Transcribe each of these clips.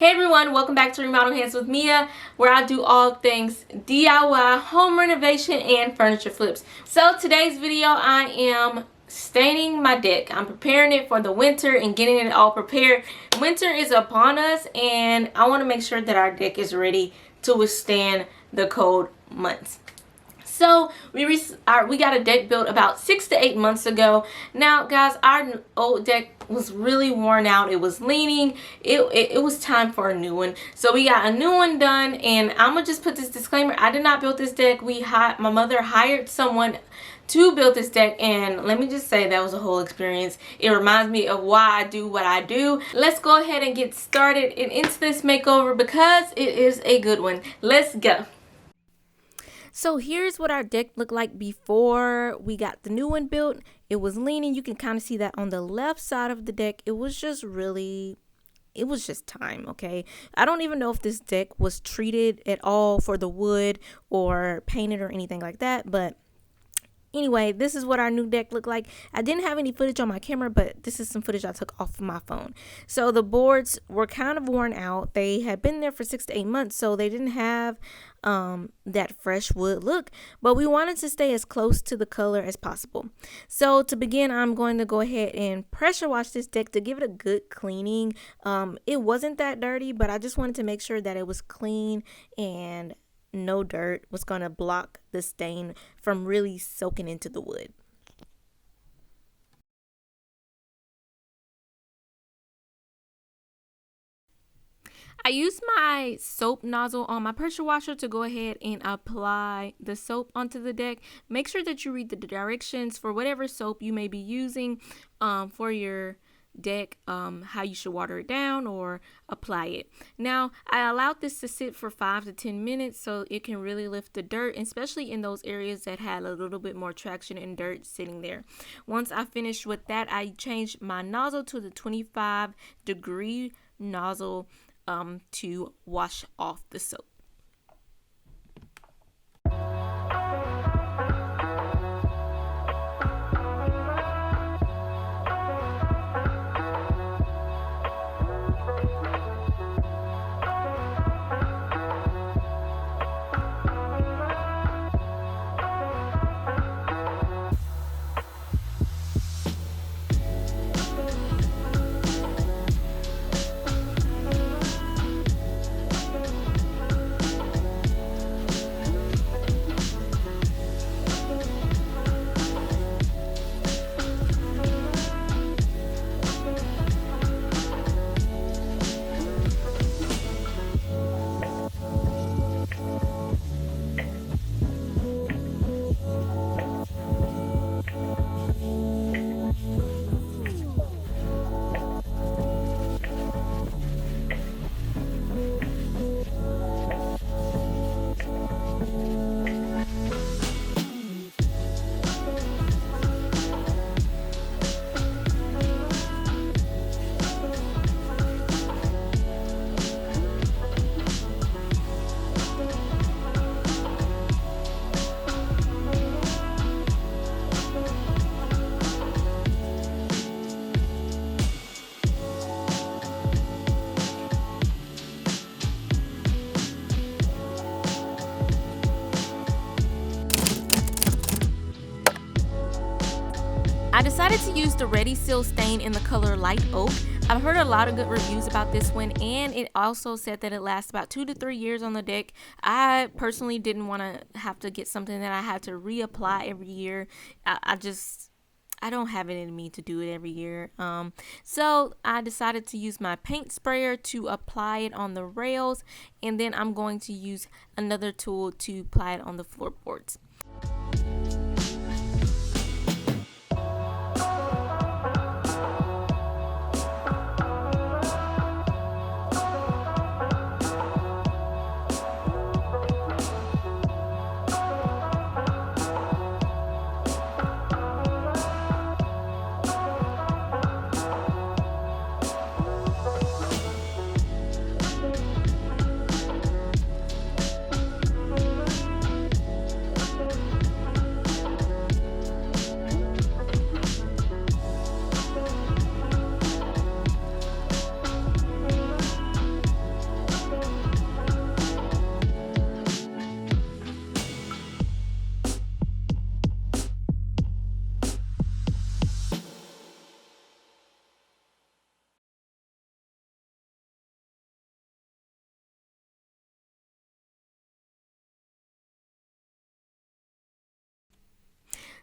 Hey everyone, welcome back to Remodel Hands with Mia, where I do all things DIY, home renovation, and furniture flips. So today's video, I am staining my deck. I'm preparing it for the winter and getting it all prepared. Winter is upon us and I want to make sure that our deck is ready to withstand the cold months. So we got a deck built about 6 to 8 months ago. Now guys, our old deck was really worn out. It was leaning. It was time for a new one. So we got a new one done, and I'm gonna just put this disclaimer: I did not build this deck. My mother hired someone to build this deck, and let me just say that was a whole experience. It reminds me of why I do what I do. Let's go ahead and get started into this makeover because it is a good one. Let's go. So here's what our deck looked like before we got the new one built. It was leaning. You can kind of see that on the left side of the deck. It was just time, okay? I don't even know if this deck was treated at all for the wood or painted or anything like that, but anyway, this is what our new deck looked like. I didn't have any footage on my camera, but this is some footage I took off of my phone. So the boards were kind of worn out. They had been there for 6 to 8 months, so they didn't have that fresh wood look, but we wanted to stay as close to the color as possible. So to begin, I'm going to go ahead and pressure wash this deck to give it a good cleaning. It wasn't that dirty, but I just wanted to make sure that it was clean and no dirt was going to block the stain from really soaking into the wood. I used my soap nozzle on my pressure washer to go ahead and apply the soap onto the deck. Make sure that you read the directions for whatever soap you may be using for your deck, how you should water it down or apply it. Now, I allowed this to sit for 5 to 10 minutes so it can really lift the dirt, especially in those areas that had a little bit more traction and dirt sitting there. Once I finished with that, I changed my nozzle to the 25-degree nozzle to wash off the soap. I decided to use the Ready Seal stain in the color Light Oak. I've heard a lot of good reviews about this one, and it also said that it lasts about 2 to 3 years on the deck. I personally didn't want to have to get something that I had to reapply every year. I don't have it in me to do it every year. So I decided to use my paint sprayer to apply it on the rails, and then I'm going to use another tool to apply it on the floorboards.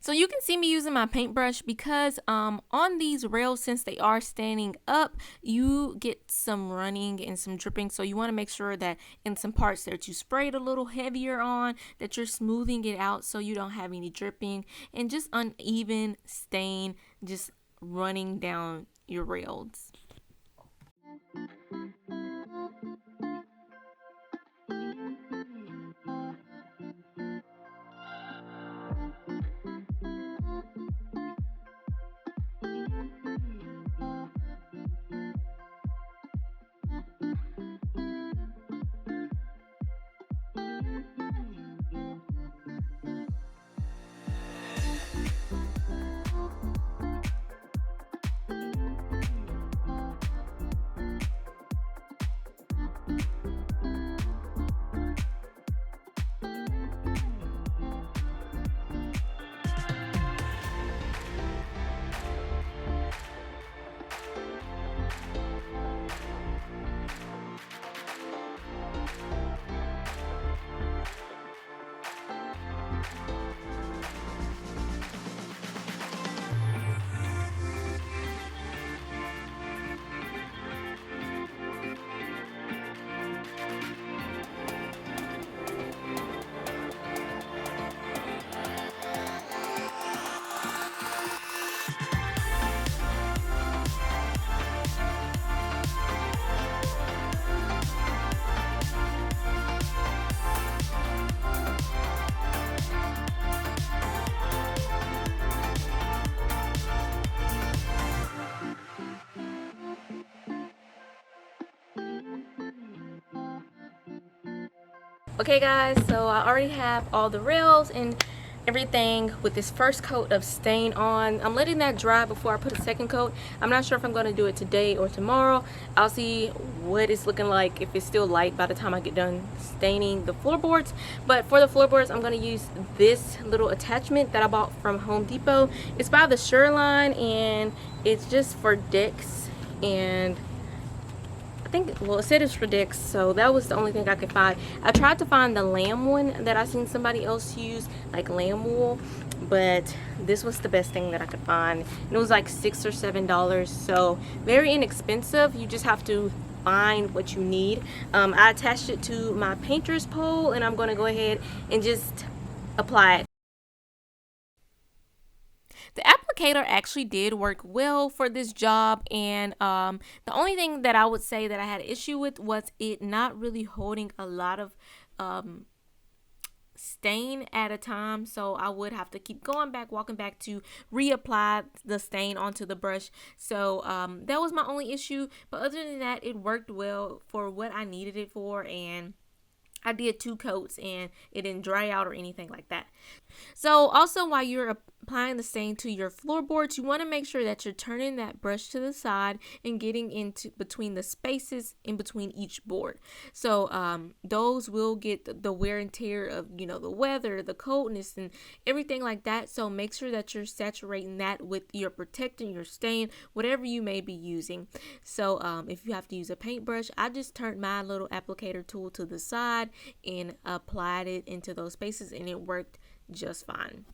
So you can see me using my paintbrush because on these rails, since they are standing up, you get some running and some dripping. So you want to make sure that in some parts that you sprayed a little heavier on, that you're smoothing it out so you don't have any dripping and just uneven stain just running down your rails. Okay guys, so I already have all the rails and everything with this first coat of stain on. I'm letting that dry before I put a second coat. I'm not sure if I'm going to do it today or tomorrow. I'll see what it's looking like, if it's still light by the time I get done staining the floorboards. But for the floorboards, I'm going to use this little attachment that I bought from Home Depot. It's by the Shoreline and it's just for decks, and well, it said it's for decks, so that was the only thing I could find. I tried to find the lamb one that I seen somebody else use, like lamb wool, but this was the best thing that I could find. And it was like $6 or $7, so very inexpensive. You just have to find what you need. I attached it to my painter's pole, and I'm going to go ahead and just apply it. The applicator actually did work well for this job, and the only thing that I would say that I had an issue with was it not really holding a lot of stain at a time, so I would have to keep walking back to reapply the stain onto the brush. So that was my only issue, but other than that, it worked well for what I needed it for, and I did 2 coats and it didn't dry out or anything like that. So also, while you're applying the stain to your floorboards, you want to make sure that you're turning that brush to the side and getting into between the spaces in between each board. So those will get the wear and tear of, you know, the weather, the coldness, and everything like that. So make sure that you're saturating that with your protecting your stain, whatever you may be using. So if you have to use a paintbrush, I just turned my little applicator tool to the side and applied it into those spaces, and it worked just fine.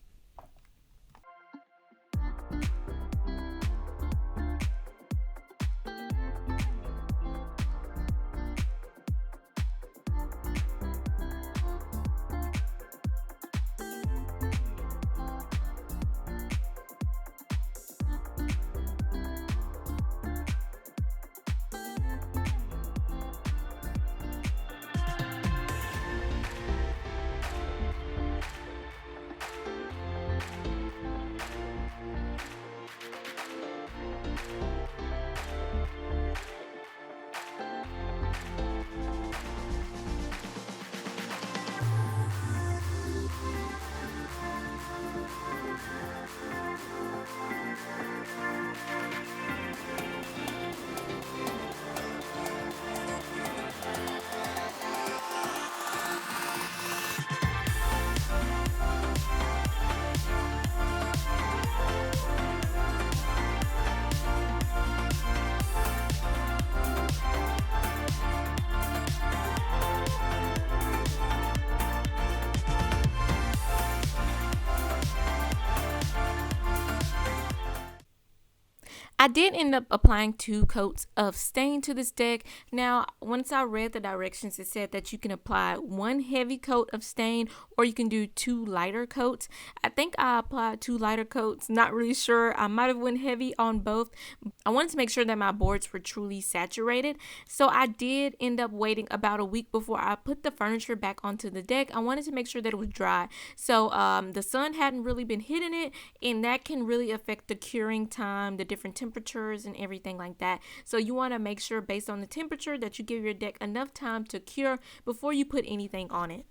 I did end up applying 2 coats of stain to this deck. Now, once I read the directions, it said that you can apply 1 heavy coat of stain or you can do 2 lighter coats. I think I applied 2 lighter coats, not really sure. I might have went heavy on both. I wanted to make sure that my boards were truly saturated. So I did end up waiting about a week before I put the furniture back onto the deck. I wanted to make sure that it was dry. So the sun hadn't really been hitting it, and that can really affect the curing time, the different temperatures and everything like that. So you want to make sure based on the temperature that you give your deck enough time to cure before you put anything on it.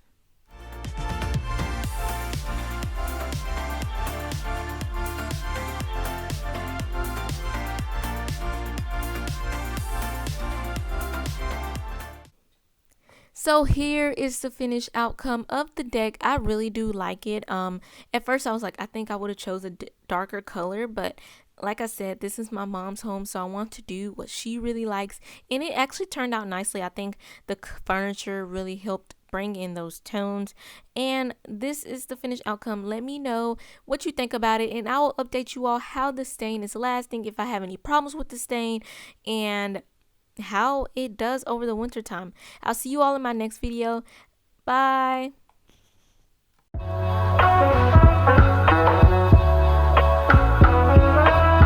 So here is the finished outcome of the deck. I really do like it. At first I was like, I think I would have chose a darker color, but like I said, this is my mom's home, so I want to do what she really likes, and it actually turned out nicely. I think the furniture really helped bring in those tones, and this is the finished outcome. Let me know what you think about it, and I will update you all how the stain is lasting, if I have any problems with the stain, and how it does over the winter time. I'll see you all in my next video. Bye.